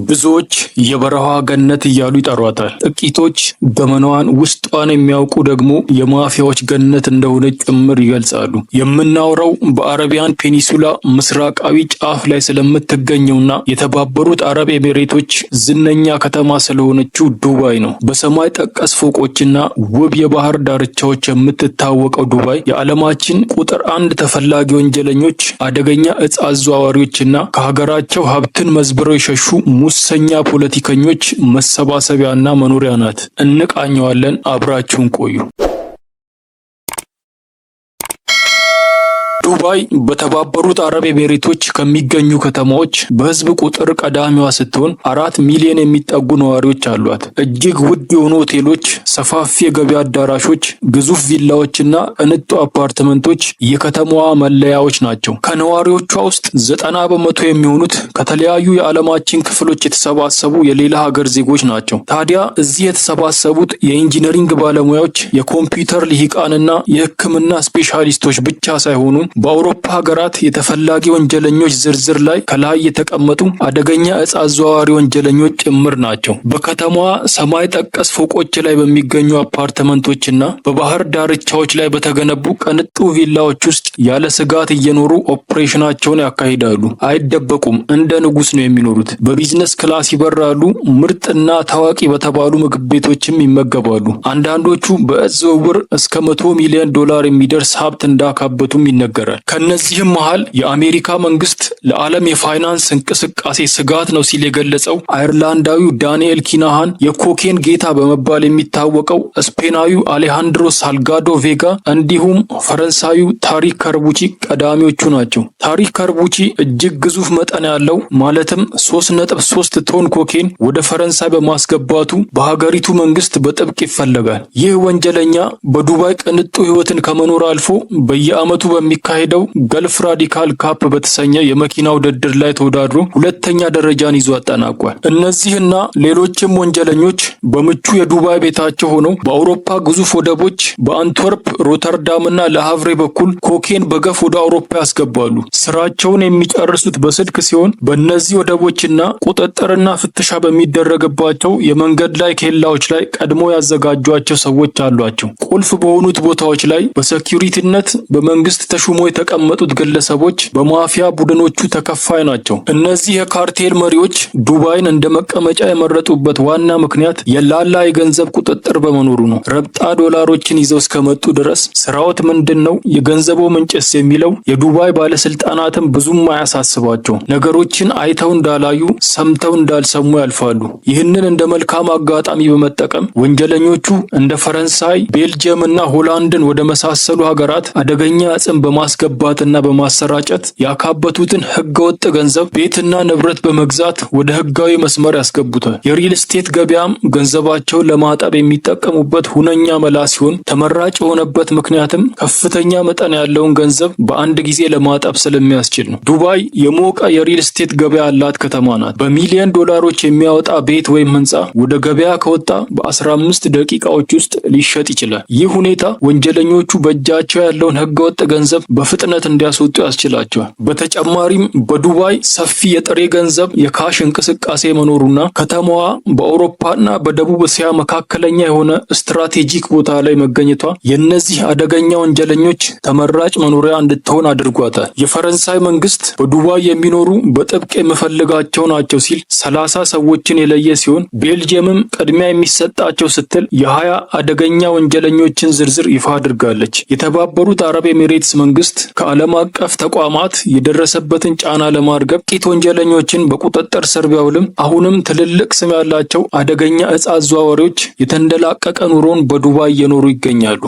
ብዙዎች የበረሃ ገነት እያሉ ይጠሯታል። ጥቂቶች ገመናዋን ውስጧን የሚያውቁ ደግሞ የማፊያዎች ገነት እንደሆነች ጭምር ይገልጻሉ። የምናወራው በአረቢያን ፔኒንሱላ ምስራቃዊ ጫፍ ላይ ስለምትገኘውና የተባበሩት አረብ ኤሚሬቶች ዝነኛ ከተማ ስለሆነችው ዱባይ ነው። በሰማይ ጠቀስ ፎቆችና ውብ የባህር ዳርቻዎች የምትታወቀው ዱባይ የዓለማችን ቁጥር 1 ተፈላጊ ወንጀለኞች፣ አደገኛ እጽ አዘዋዋሪዎችና ከሀገራቸው ሀብትን መዝብረው የሸሹ ሙሰኛ ፖለቲከኞች መሰባሰቢያና መኖሪያ ናት። እንቃኘዋለን። አብራችሁን ቆዩ። ዱባይ በተባበሩት አረብ ኤሚሬቶች ከሚገኙ ከተማዎች በህዝብ ቁጥር ቀዳሚዋ ስትሆን 4 ሚሊዮን የሚጠጉ ነዋሪዎች አሏት። እጅግ ውድ የሆኑ ሆቴሎች፣ ሰፋፊ የገበያ አዳራሾች፣ ግዙፍ ቪላዎችና ቅንጡ አፓርትመንቶች የከተማዋ መለያዎች ናቸው። ከነዋሪዎቿ ውስጥ 90 በመቶ የሚሆኑት ከተለያዩ የዓለማችን ክፍሎች የተሰባሰቡ የሌላ ሀገር ዜጎች ናቸው። ታዲያ እዚህ የተሰባሰቡት የኢንጂነሪንግ ባለሙያዎች፣ የኮምፒውተር ልሂቃንና የሕክምና ስፔሻሊስቶች ብቻ ሳይሆኑ በአውሮፓ ሀገራት የተፈላጊ ወንጀለኞች ዝርዝር ላይ ከላይ የተቀመጡ አደገኛ እጽ አዘዋዋሪ ወንጀለኞች ጭምር ናቸው። በከተማዋ ሰማይ ጠቀስ ፎቆች ላይ በሚገኙ አፓርትመንቶችና በባህር ዳርቻዎች ላይ በተገነቡ ቅንጡ ቪላዎች ውስጥ ያለ ስጋት እየኖሩ ኦፕሬሽናቸውን ያካሂዳሉ። አይደበቁም፣ እንደ ንጉስ ነው የሚኖሩት። በቢዝነስ ክላስ ይበራሉ። ምርጥና ታዋቂ በተባሉ ምግብ ቤቶችም ይመገባሉ። አንዳንዶቹ በእጽ ዝውውር እስከ $100 ሚሊዮን የሚደርስ ሀብት እንዳካበቱም ይነገራል። ከነዚህም መሃል የአሜሪካ መንግስት ለዓለም የፋይናንስ እንቅስቃሴ ስጋት ነው ሲል የገለጸው አየርላንዳዊው ዳንኤል ኪናሃን፣ የኮኬን ጌታ በመባል የሚታወቀው ስፔናዊው አሌሃንድሮ ሳልጋዶ ቬጋ እንዲሁም ፈረንሳዊው ታሪክ ከርቡቺ ቀዳሚዎቹ ናቸው። ታሪክ ከርቡቺ እጅግ ግዙፍ መጠን ያለው ማለትም 3.3 ቶን ኮኬን ወደ ፈረንሳይ በማስገባቱ በሀገሪቱ መንግስት በጥብቅ ይፈለጋል። ይህ ወንጀለኛ በዱባይ ቅንጡ ህይወትን ከመኖር አልፎ በየዓመቱ በሚካሄደው ገልፍ ራዲካል ካፕ በተሰኘ የመኪና ውድድር ላይ ተወዳድሮ 2ኛ ደረጃን ይዞ አጠናቋል። እነዚህና ሌሎችም ወንጀለኞች በምቹ የዱባይ ቤታቸው ሆነው በአውሮፓ ግዙፍ ወደቦች በአንትወርፕ፣ ሮተርዳምና ለሃቭሬ በኩል ኮኬን በገፍ ወደ አውሮፓ ያስገባሉ። ስራቸውን የሚጨርሱት በስልክ ሲሆን በእነዚህ ወደቦችና ቁጥጥርና ፍተሻ በሚደረግባቸው የመንገድ ላይ ኬላዎች ላይ ቀድሞ ያዘጋጇቸው ሰዎች አሏቸው። ቁልፍ በሆኑት ቦታዎች ላይ በሴኩሪቲነት በመንግስት ተሹሞ የተቀመጡት ግለሰቦች በማፊያ ቡድኖቹ ተከፋይ ናቸው። እነዚህ የካርቴል መሪዎች ዱባይን እንደ መቀመጫ የመረጡበት ዋና ምክንያት የላላ የገንዘብ ቁጥጥር በመኖሩ ነው። ረብጣ ዶላሮችን ይዘው እስከመጡ ድረስ ስራዎት ምንድነው? የገንዘቡ ምንጭስ? የሚለው የዱባይ ባለስልጣናትም ብዙም አያሳስባቸው። ነገሮችን አይተው እንዳላዩ ሰምተው እንዳልሰሙ ያልፋሉ። ይህንን እንደ መልካም አጋጣሚ በመጠቀም ወንጀለኞቹ እንደ ፈረንሳይ፣ ቤልጅየም እና ሆላንድን ወደ መሳሰሉ ሀገራት አደገኛ እጽን በማስገባትና በማሰራጨት ያካበቱትን ህገወጥ ገንዘብ ቤትና ንብረት በመግዛት ወደ ህጋዊ መስመር ያስገቡታል። የሪል ስቴት ገበያም ገንዘባቸውን ለማጠብ የሚጠቀሙበት ሁነኛ መላ ሲሆን ተመራጭ የሆነበት ምክንያትም ከፍተኛ መጠን ያለውን ገንዘብ በአንድ ጊዜ ለማጠብ ስለሚያስችል ነው። ዱባይ የሞቀ የሪል ስቴት ገበያ ያላት ከተማ ናት። በሚሊዮን ዶላሮች የሚያወጣ ቤት ወይም ህንፃ ወደ ገበያ ከወጣ በ15 ደቂቃዎች ውስጥ ሊሸጥ ይችላል። ይህ ሁኔታ ወንጀለኞቹ በእጃቸው ያለውን ህገወጥ ገንዘብ በፍጥነት እንዲያስወጡ ያስችላቸዋል። በተጨማሪም በዱባይ ሰፊ የጥሬ ገንዘብ የካሽ እንቅስቃሴ መኖሩና ከተማዋ በአውሮፓና በደቡብ እስያ መካከለኛ የሆነ ስትራቴጂክ ቦታ ላይ መገኘቷ የእነዚህ አደገኛ ወንጀለኞች ተመራጭ መኖሪያ እንድትሆን አድርጓታል። የፈረንሳይ መንግስት በዱባይ የሚኖሩ በጥብቅ የምፈልጋቸው ናቸው ሲል 30 ሰዎችን የለየ ሲሆን ቤልጅየምም ቅድሚያ የሚሰጣቸው ስትል የ20 አደገኛ ወንጀለኞችን ዝርዝር ይፋ አድርጋለች። የተባበሩት አረብ ኤሚሬትስ መንግስት ከዓለም አቀፍ ተቋማት የደረሰበትን ጫና ለማርገብ ጥቂት ወንጀለኞችን በቁጥጥር ስር ቢያውልም አሁንም ትልልቅ ስም ያላቸው አደገኛ እጽ አዘዋዋሪዎች የተንደላቀቀ ኑሮን በዱባይ እየኖሩ ይገኛሉ።